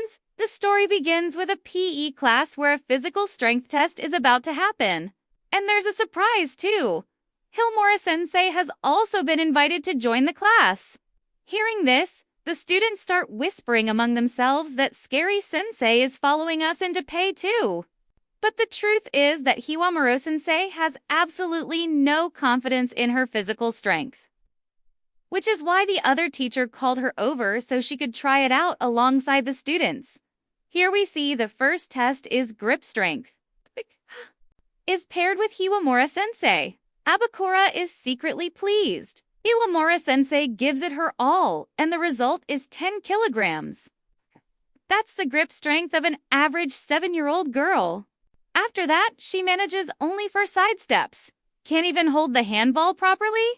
friends, the story begins with a PE class where a physical strength test is about to happen. And there's a surprise, too. Himomura-sensei has also been invited to join the class. Hearing this, the students start whispering among themselves that Scary Sensei is following us into pay, too. But the truth is that Himomura-sensei has absolutely no confidence in her physical strength. Which is why the other teacher called her over so she could try it out alongside the students. Here we see the first test is grip strength. Is paired with Himomura-sensei. Abikura is secretly pleased. Himomura-sensei gives it her all, and the result is 10 kilograms. That's the grip strength of an average 7-year-old girl. After that, she manages only for side steps. Can't even hold the handball properly?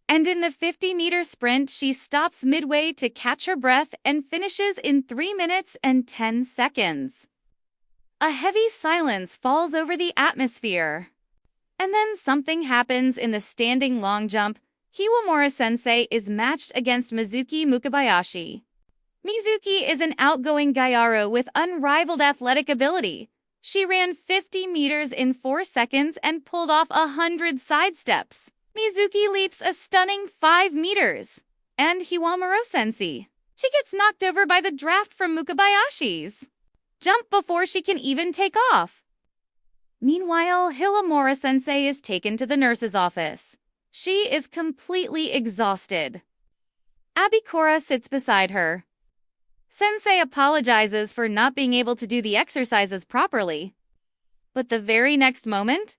And in the 50-meter sprint, she stops midway to catch her breath and finishes in 3 minutes and 10 seconds. A heavy silence falls over the atmosphere. And then something happens in the standing long jump. Himomura-sensei is matched against Mizuki Mukabayashi. Mizuki is an outgoing gyaro with unrivaled athletic ability. She ran 50 meters in 4 seconds and pulled off 100 side steps. Mizuki leaps a stunning 5 meters. And Himomura-sensei. She gets knocked over by the draft from Mukabayashi's jump before she can even take off. Meanwhile, Himomura-sensei is taken to the nurse's office. She is completely exhausted. Abikura sits beside her. Sensei apologizes for not being able to do the exercises properly. But the very next moment,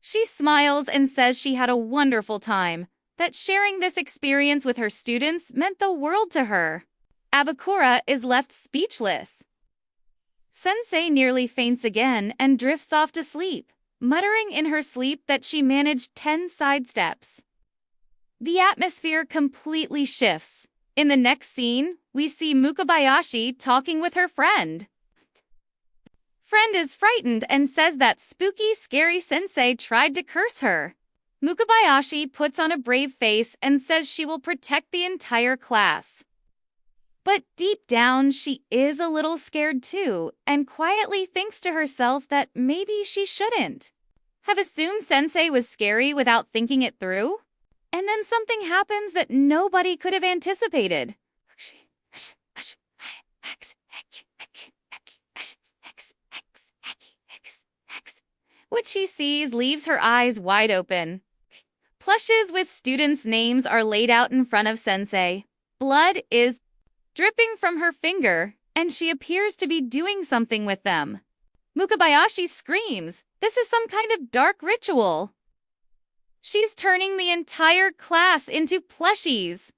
she smiles and says she had a wonderful time, that sharing this experience with her students meant the world to her. Abikura is left speechless. Sensei nearly faints again and drifts off to sleep, muttering in her sleep that she managed 10 side steps. The atmosphere completely shifts. In the next scene, we see Mukabayashi talking with her friend. Friend is frightened and says that spooky, scary sensei tried to curse her. Mukabayashi puts on a brave face and says she will protect the entire class. But deep down, she is a little scared too, and quietly thinks to herself that maybe she shouldn't have assumed sensei was scary without thinking it through. And then something happens that nobody could have anticipated. What she sees leaves her eyes wide open. Plushes with students' names are laid out in front of sensei. Blood is dripping from her finger, and she appears to be doing something with them. Mukabayashi screams, "This is some kind of dark ritual." She's turning the entire class into plushies.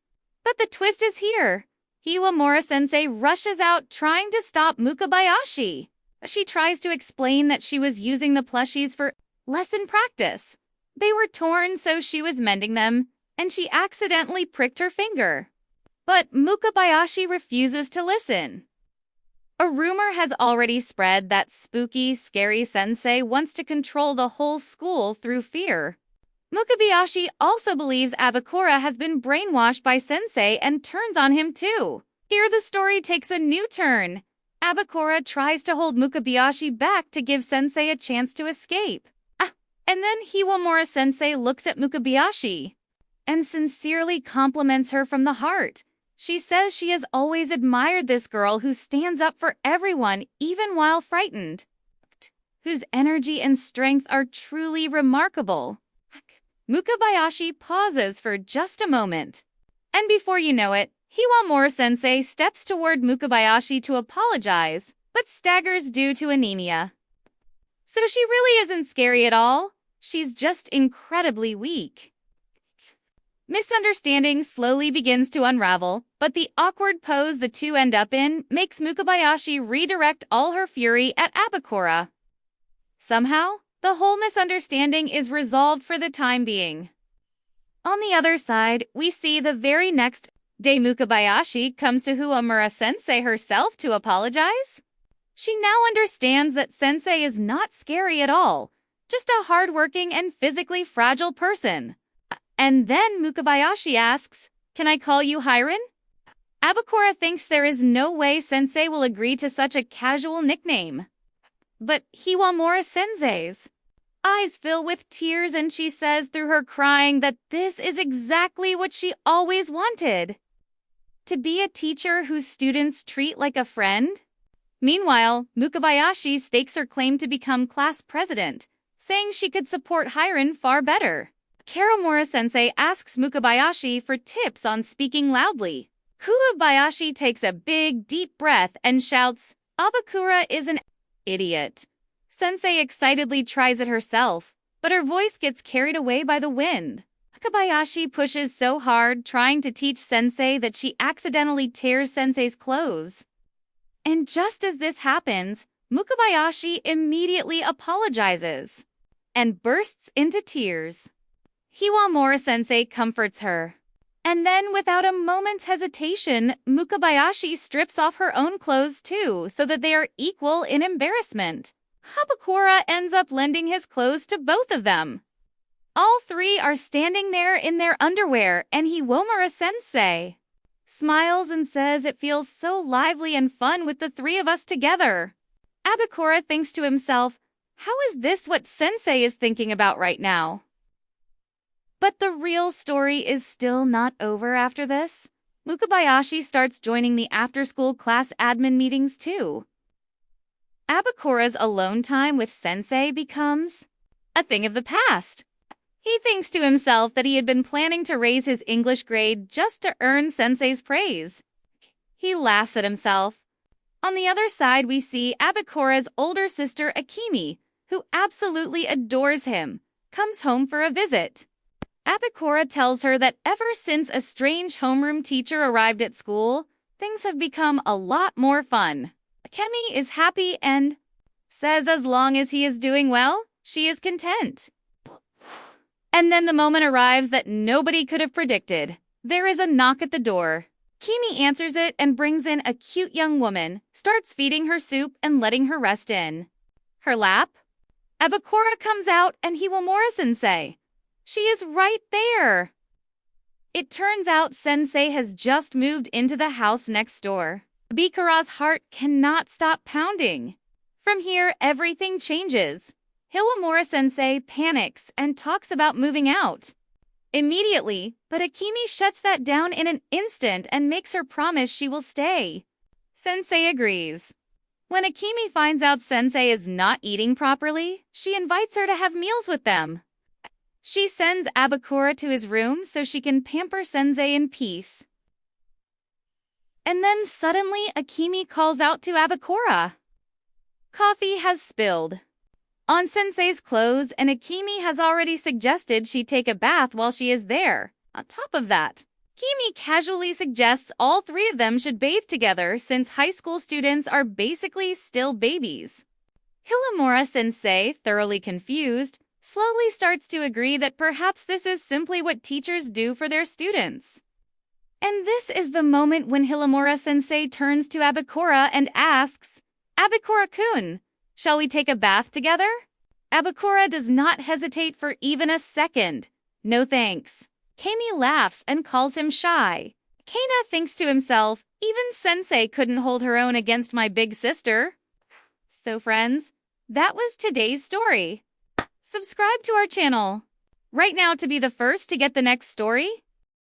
But the twist is here. Himomura-sensei rushes out trying to stop Mukabayashi. She tries to explain that she was using the plushies for lesson practice. They were torn, so she was mending them, and she accidentally pricked her finger. But Mukabayashi refuses to listen. A rumor has already spread that spooky, scary sensei wants to control the whole school through fear. Mukabayashi also believes Abikura has been brainwashed by sensei and turns on him too. Here the story takes a new turn. Abikura tries to hold Mukabayashi back to give sensei a chance to escape. And then Himomura-sensei looks at Mukabayashi and sincerely compliments her from the heart. She says she has always admired this girl who stands up for everyone, even while frightened, whose energy and strength are truly remarkable. Mukabayashi pauses for just a moment. And before you know it, Himomura-sensei steps toward Mukabayashi to apologize, but staggers due to anemia. So she really isn't scary at all. She's just incredibly weak. Misunderstanding slowly begins to unravel, but the awkward pose the two end up in makes Mukabayashi redirect all her fury at Abikura. Somehow, the whole misunderstanding is resolved for the time being. On the other side, we see the very next day Mukabayashi comes to Himomura-sensei herself to apologize. She now understands that sensei is not scary at all, just a hardworking and physically fragile person. And then Mukabayashi asks, "Can I call you Hiron?" Abakura thinks there is no way Sensei will agree to such a casual nickname. But Hiwamura Sensei's eyes fill with tears and she says through her crying that this is exactly what she always wanted. To be a teacher whose students treat like a friend? Meanwhile, Mukabayashi stakes her claim to become class president, saying she could support Hiron far better. Karamura-sensei asks Mukabayashi for tips on speaking loudly. Kuwabayashi takes a big, deep breath and shouts, "Abakura is an idiot." Sensei excitedly tries it herself, but her voice gets carried away by the wind. Mukabayashi pushes so hard trying to teach Sensei that she accidentally tears Sensei's clothes. And just as this happens, Mukabayashi immediately apologizes and bursts into tears. Hiwamura-sensei comforts her. And then, without a moment's hesitation, Mukabayashi strips off her own clothes too, so that they are equal in embarrassment. Habakura ends up lending his clothes to both of them. All three are standing there in their underwear, and Hiwamura-sensei smiles and says it feels so lively and fun with the three of us together. Abakura thinks to himself, how is this what Sensei is thinking about right now? But the real story is still not over after this. Mukabayashi starts joining the after-school class admin meetings too. Abakura's alone time with Sensei becomes a thing of the past. He thinks to himself that he had been planning to raise his English grade just to earn Sensei's praise. He laughs at himself. On the other side, we see Abakura's older sister Akemi, who absolutely adores him, comes home for a visit. Abakura tells her that ever since a strange homeroom teacher arrived at school, things have become a lot more fun. Akemi is happy and says as long as he is doing well, she is content. And then the moment arrives that nobody could have predicted. There is a knock at the door. Kimi answers it and brings in a cute young woman, starts feeding her soup and letting her rest in her lap. Abakura comes out and Hiwamura-sensei. She is right there. It turns out Sensei has just moved into the house next door. Abakura's heart cannot stop pounding. From here, everything changes. Hiwamura-sensei panics and talks about moving out immediately, but Akemi shuts that down in an instant and makes her promise she will stay. Sensei agrees. When Akemi finds out Sensei is not eating properly, she invites her to have meals with them. She sends Abakura to his room so she can pamper Sensei in peace. And then suddenly Akemi calls out to Abakura. Coffee has spilled on Sensei's clothes, and Akemi has already suggested she take a bath while she is there. On top of that, Akemi casually suggests all three of them should bathe together since high school students are basically still babies. Hiwamura-sensei, thoroughly confused, slowly starts to agree that perhaps this is simply what teachers do for their students. And this is the moment when Hiwamura-sensei turns to Abakura and asks, "Abakura-kun, shall we take a bath together?" Abakura does not hesitate for even a second. No thanks. Kami laughs and calls him shy. Kana thinks to himself, even Sensei couldn't hold her own against my big sister. So friends, that was today's story. Subscribe to our channel right now to be the first to get the next story.